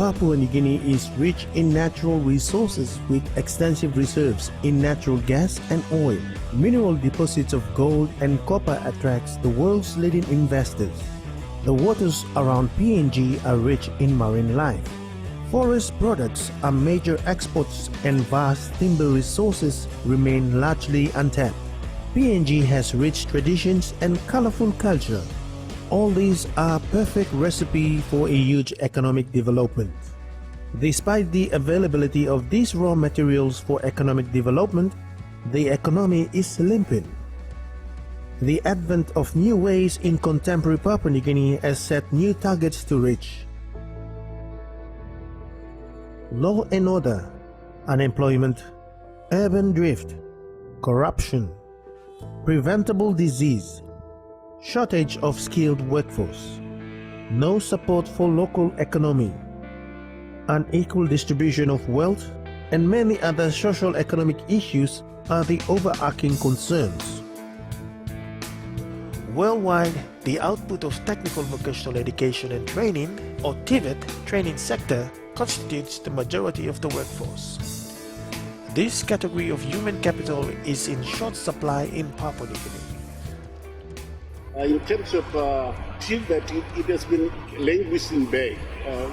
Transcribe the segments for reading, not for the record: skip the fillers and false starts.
Papua New Guinea is rich in natural resources with extensive reserves in natural gas and oil. Mineral deposits of gold and copper attracts the world's leading investors. The waters around PNG are rich in marine life. Forest products are major exports and vast timber resources remain largely untapped. PNG has rich traditions and colorful culture. All these are a perfect recipe for a huge economic development. Despite the availability of these raw materials for economic development, the economy is limping. The advent of new ways in contemporary Papua New Guinea has set new targets to reach. Law and order, unemployment, urban drift, corruption, preventable disease, shortage of skilled workforce, no support for local economy, unequal distribution of wealth, and many other social economic issues are the overarching concerns. Worldwide, the output of Technical Vocational Education and Training, or Tvet, training sector constitutes the majority of the workforce. This category of human capital is in short supply in Papua New Guinea. In terms of Tvet, it has been languishing back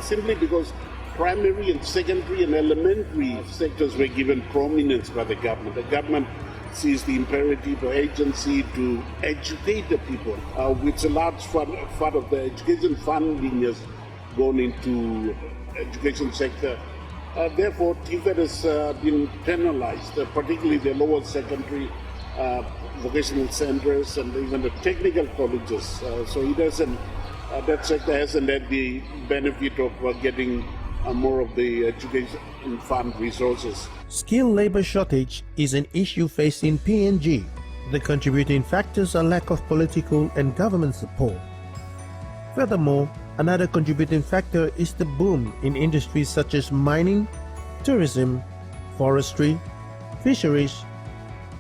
simply because primary and secondary and elementary sectors were given prominence by the government. The government sees the imperative or agency to educate the people, which a large part of the education funding has gone into education sector. Therefore, Tvet has been penalized, particularly the lower secondary vocational centers and even the technical colleges. So it hasn't, that sector hasn't had the benefit of getting more of the education fund resources. Skilled labor shortage is an issue faced in PNG. The contributing factors are lack of political and government support. Furthermore, another contributing factor is the boom in industries such as mining, tourism, forestry, fisheries,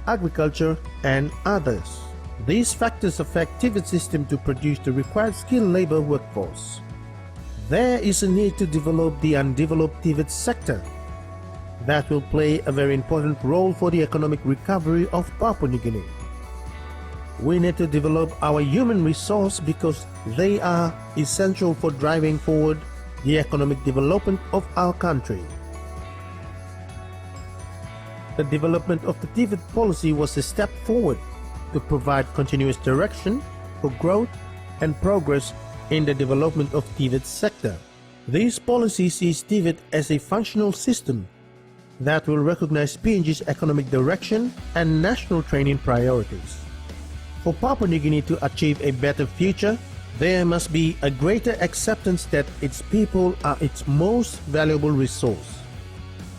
agriculture, and others. These factors affect Tvet's system to produce the required skilled labor workforce. There is a need to develop the undeveloped Tvet sector. That will play a very important role for the economic recovery of Papua New Guinea. We need to develop our human resource because they are essential for driving forward the economic development of our country. The development of the Tvet policy was a step forward to provide continuous direction for growth and progress in the development of Tvet sector. This policy sees Tvet as a functional system that will recognize PNG's economic direction and national training priorities. For Papua New Guinea to achieve a better future, there must be a greater acceptance that its people are its most valuable resource.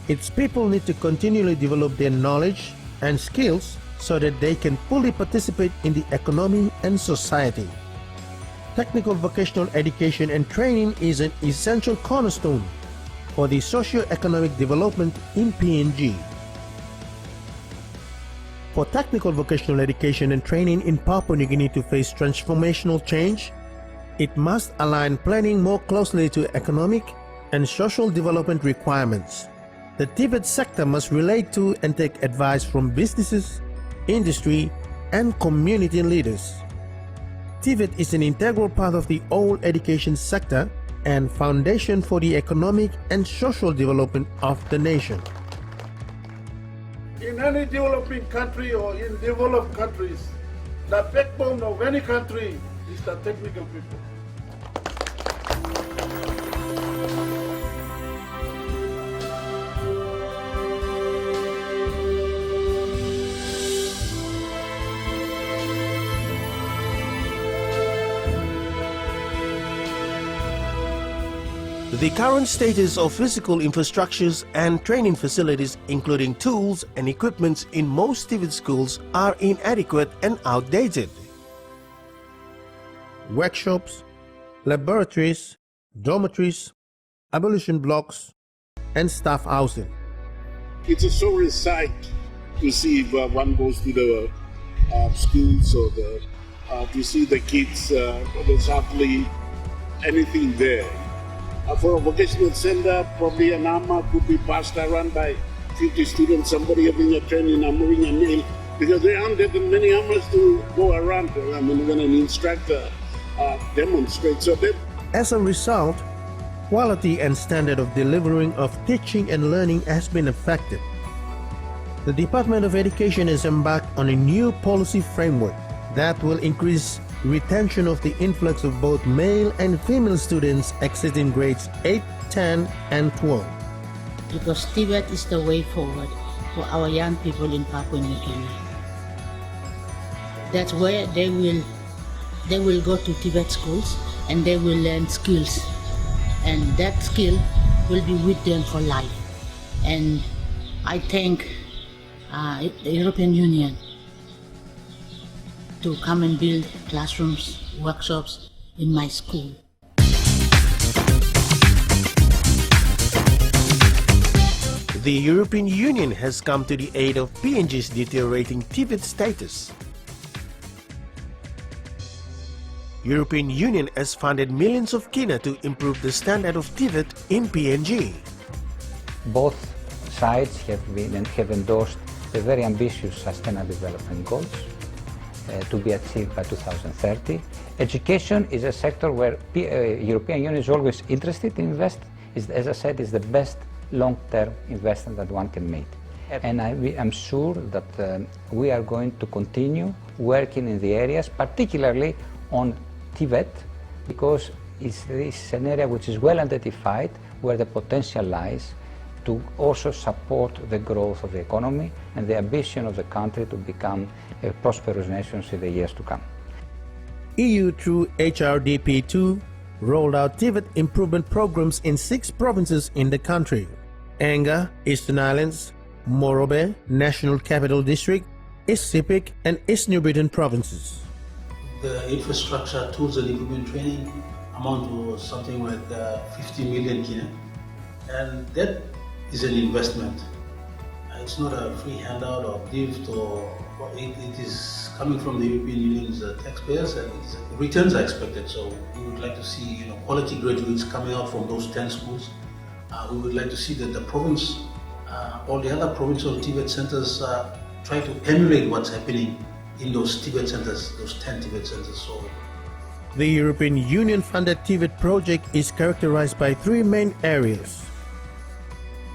Its people need to continually develop their knowledge and skills so that they can fully participate in the economy and society. Technical vocational education and training is an essential cornerstone for the socio-economic development in PNG. For technical vocational education and training in Papua New Guinea to face transformational change, it must align planning more closely to economic and social development requirements. The Tvet sector must relate to and take advice from businesses, industry, and community leaders. Tvet is an integral part of the whole education sector and foundation for the economic and social development of the nation. In any developing country or in developed countries, the backbone of any country is the technical people. The current status of physical infrastructures and training facilities, including tools and equipment in most Tvet schools, are inadequate and outdated. Workshops, laboratories, dormitories, ablution blocks, and staff housing. It's a sorry sight to see if one goes to the schools or to see the kids. There's hardly anything there. For a vocational center, probably an AMA could be passed around by 50 students, somebody having a training, hammering a nail, because there aren't that many AMAs to go around. I mean, when an instructor demonstrates. So that As a result, quality and standard of delivering of teaching and learning has been affected. The Department of Education has embarked on a new policy framework that will increase retention of the influx of both male and female students exiting grades 8, 10, and 12. Because Tvet is the way forward for our young people in Papua New Guinea. That's where they will go to Tvet schools and they will learn skills, and that skill will be with them for life. And I thank the European Union to come and build classrooms, workshops in my school. The European Union has come to the aid of PNG's deteriorating Tvet status. European Union has funded millions of kina to improve the standard of Tvet in PNG. Both sides have endorsed the very ambitious Sustainable Development Goals to be achieved by 2030. Education is a sector where European Union is always interested in invest. As I said, is the best long-term investment that one can make. And I'm sure that we are going to continue working in the areas, particularly on Tvet, because it's an area which is well identified where the potential lies to also support the growth of the economy and the ambition of the country to become a prosperous nation in the years to come. EU through HRDP2 rolled out Tvet improvement programs in 6 provinces in the country: Anga, Eastern Islands, Morobe, National Capital District, East Sepik, and East New Britain provinces. The infrastructure, tools and equipment training amount to something like 50 million kina, and that is an investment. It's not a free handout or gift, or it is coming from the European Union's taxpayers, and returns are expected. So we would like to see quality graduates coming out from those 10 schools. We would like to see that the province, all the other provincial Tvet centers try to emulate what's happening in those Tvet centers, those 10 Tvet centers. So the European Union-funded Tvet project is characterized by 3 main areas: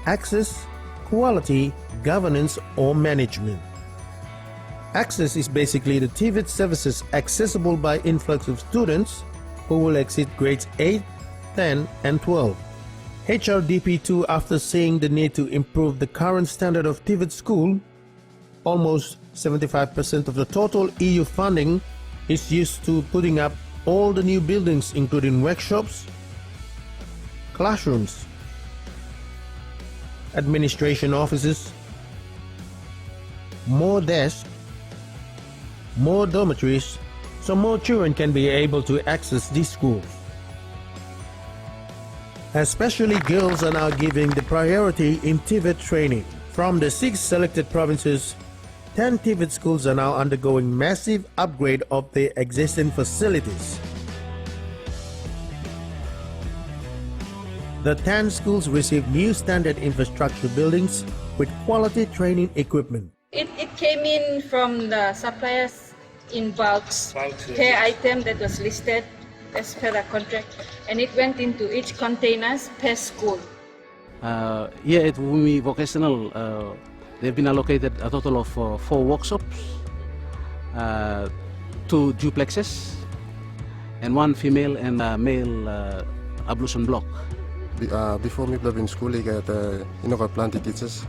access, quality, governance, or management. Access is basically the Tvet services accessible by influx of students who will exit grades 8, 10, and 12. HRDP2, after seeing the need to improve the current standard of Tvet school, almost 75% of the total EU funding is used to putting up all the new buildings, including workshops, classrooms, administration offices, more desks, more dormitories, so more children can be able to access these schools. Especially girls are now giving the priority in Tvet training. From the 6 selected provinces, 10 Tvet schools are now undergoing massive upgrade of their existing facilities. The 10 schools receive new standard infrastructure buildings with quality training equipment. It came in from the suppliers in bulks per item that was listed as per the contract, and it went into each containers per school. Here at Wumi Vocational, they've been allocated a total of 4 workshops, 2 duplexes, and 1 female and male ablution block. Before me in school, I got plenty teachers.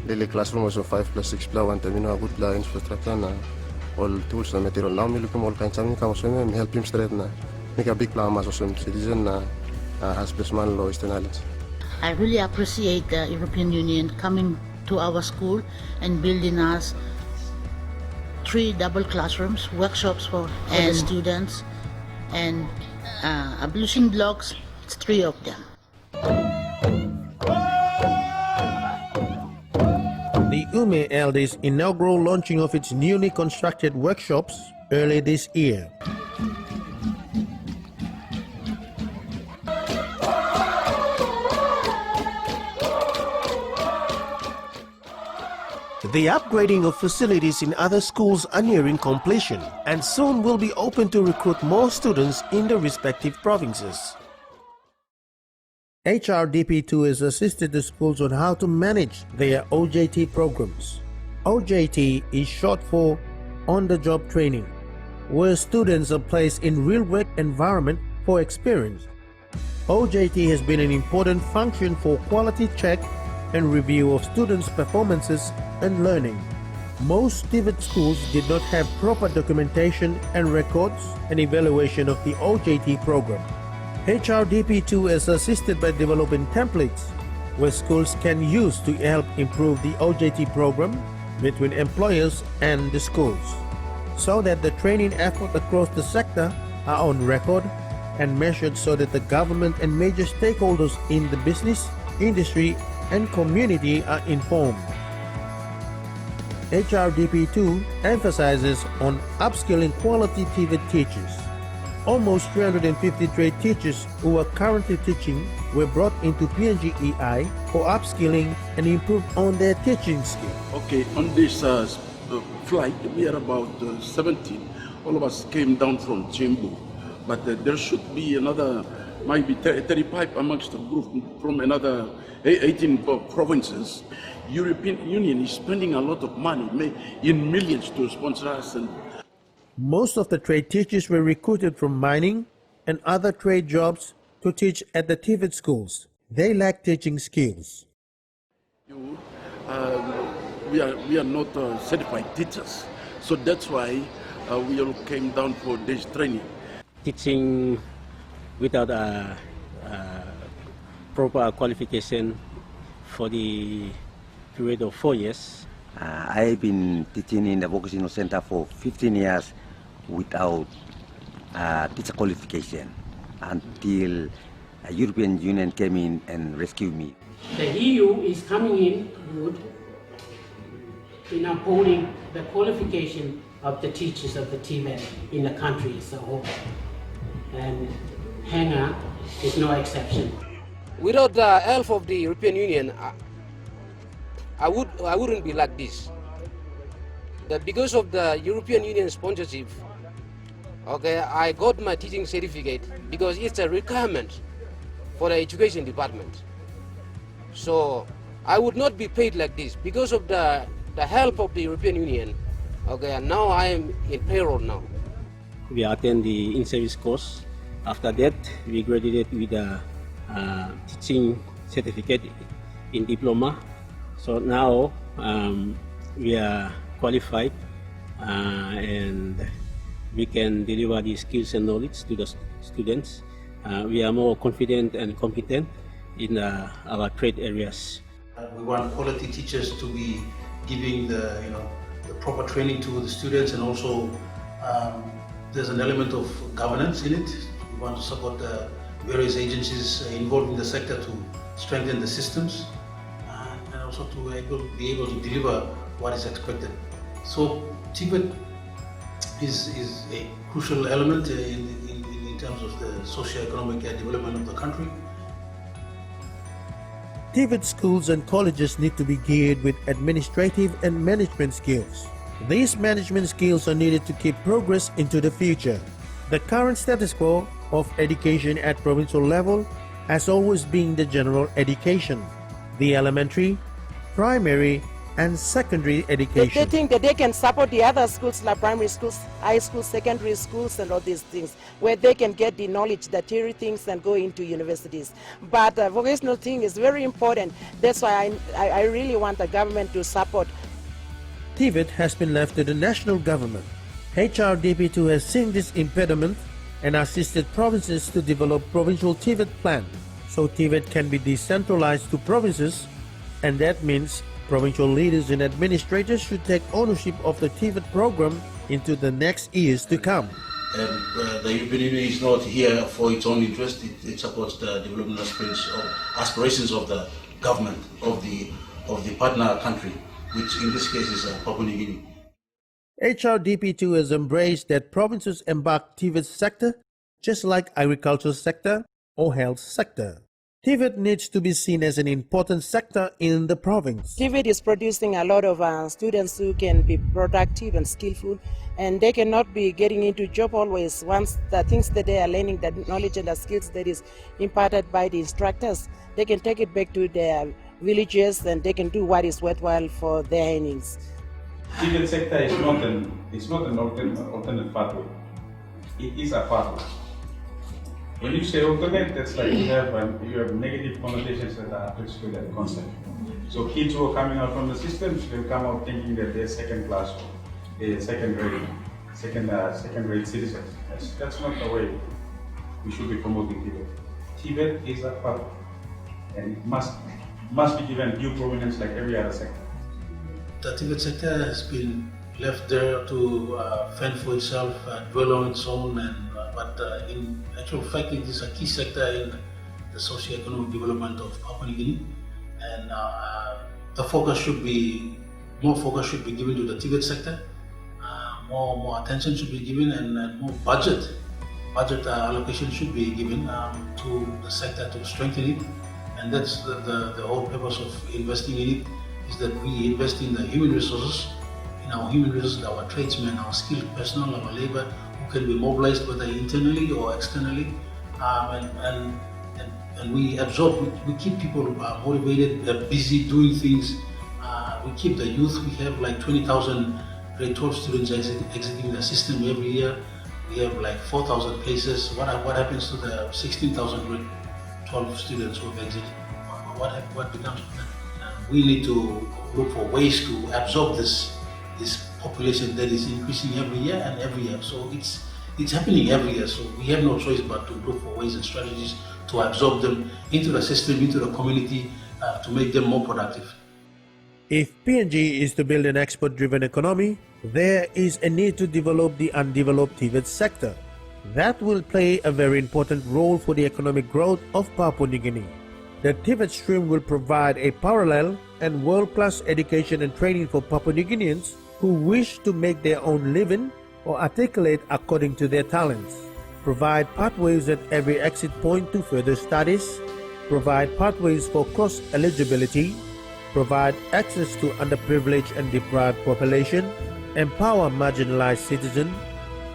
Daily classroom was 5 plus 6 plus 1 time, good infrastructure, all tools and material. Now, I look all kinds of things, I help him straight. Make a big plan as a citizen as Besman Law Eastern Islands. I really appreciate the European Union coming to our school and building us 3 double classrooms, workshops for all the students, and ablution blocks, it's 3 of them. The UME held its inaugural launching of its newly constructed workshops early this year. The upgrading of facilities in other schools are nearing completion and soon will be open to recruit more students in the respective provinces. HRDP2 has assisted the schools on how to manage their OJT programs. OJT is short for on-the-job training, where students are placed in real work environment for experience. OJT has been an important function for quality check and review of students' performances and learning. Most Tvet schools did not have proper documentation and records and evaluation of the OJT program. HRDP2 is assisted by developing templates where schools can use to help improve the OJT program between employers and the schools, so that the training effort across the sector are on record and measured so that the government and major stakeholders in the business, industry, and community are informed. HRDP2 emphasizes on upskilling quality Tvet teachers. Almost 350 trade teachers who are currently teaching were brought into PNGEI for upskilling and improve on their teaching skill. Okay, on this flight, we are about 17. All of us came down from Chimbu, but there should be another, maybe 35 amongst the group from another 18 provinces. European Union is spending a lot of money, in millions, to sponsor us. And most of the trade teachers were recruited from mining and other trade jobs to teach at the Tvet schools. They lack teaching skills. we are not certified teachers, so that's why we all came down for this training. Teaching without a proper qualification for the period of 4 years. I've been teaching in the vocational center for 15 years without teacher qualification until the European Union came in and rescued me. The EU is coming in good in upholding the qualification of the teachers of the Tvet in the country as a whole. And Hanga is no exception. Without the help of the European Union, I wouldn't be like this. That because of the European Union sponsorship, okay, I got my teaching certificate because it's a requirement for the education department. So I would not be paid like this because of the help of the European Union. Okay, and now I am in payroll now. We attend the in-service course. After that, we graduated with a teaching certificate in diploma. So now we are qualified and we can deliver the skills and knowledge to the students. We are more confident and competent in our trade areas. We want quality teachers to be giving the proper training to the students, and also there's an element of governance in it. We want to support the various agencies involved in the sector to strengthen the systems and also to be able to deliver what is expected. So Tvet is a crucial element in terms of the socio-economic development of the country. Tvet schools and colleges need to be geared with administrative and management skills. These management skills are needed to keep progress into the future. The current status quo of education at provincial level has always been the general education, the elementary, primary, and secondary education. They think that they can support the other schools like primary schools, high schools, secondary schools, and all these things, where they can get the knowledge, the theory things, and go into universities. But the vocational thing is very important. That's why I really want the government to support. Tvet has been left to the national government. HRDP2 has seen this impediment and assisted provinces to develop provincial Tvet plan, so Tvet can be decentralized to provinces, and that means provincial leaders and administrators should take ownership of the Tvet program into the next years to come. And the European Union is not here for its own interest. It supports the development aspirations of the government of the partner country, which in this case is Papua New Guinea. HRDP2 has embraced that provinces embark Tvet sector just like agricultural sector or health sector. Tvet needs to be seen as an important sector in the province. Tvet is producing a lot of students who can be productive and skillful, and they cannot be getting into job always. Once the things that they are learning, the knowledge and the skills that is imparted by the instructors, they can take it back to their villages and they can do what is worthwhile for their earnings. Tvet sector is not an alternate pathway. It is a pathway. When you say alternate, that's like you have negative connotations that are attached to that concept. So kids who are coming out from the systems, they'll come out thinking that they're second class or they're second rate citizens. That's not the way we should be promoting Tvet. Tvet is a pathway, and it must be given due prominence like every other sector. The Tvet sector has been left there to fend for itself, dwell on its own, but in actual fact, it is a key sector in the socio-economic development of Papua New Guinea, and more focus should be given to the Tvet sector. More attention should be given, and more budget allocation should be given to the sector to strengthen it, and that's the whole purpose of investing in it, is that we invest in the human resources, our tradesmen, our skilled personnel, our labor, who can be mobilized whether internally or externally, and we absorb, we keep people motivated, busy doing things. We keep the youth. We have like 20,000 grade 12 students exiting the system every year. We have like 4,000 places. What happens to the 16,000 grade 12 students who have exited? What becomes of them? We need to look for ways to absorb this population that is increasing every year and every year. So it's happening every year. So we have no choice but to look for ways and strategies to absorb them into the system, into the community, to make them more productive. If PNG is to build an export-driven economy, there is a need to develop the undeveloped Tvet sector. That will play a very important role for the economic growth of Papua New Guinea. The Tvet stream will provide a parallel and world-class education and training for Papua New Guineans who wish to make their own living or articulate according to their talents. Provide pathways at every exit point to further studies. Provide pathways for cross-eligibility. Provide access to underprivileged and deprived population. Empower marginalized citizens.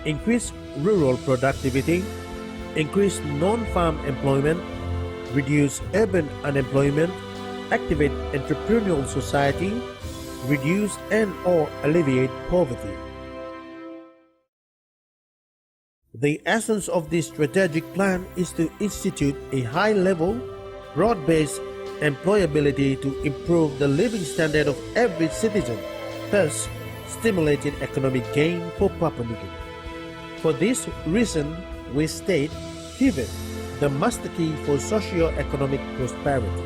Increase rural productivity. Increase non-farm employment. Reduce urban unemployment. Activate entrepreneurial society. Reduce and/or alleviate poverty. The essence of this strategic plan is to institute a high-level, broad-based employability to improve the living standard of every citizen, thus stimulating economic gain for Papua New Guinea. For this reason, we state Tvet, the master key for socio-economic prosperity.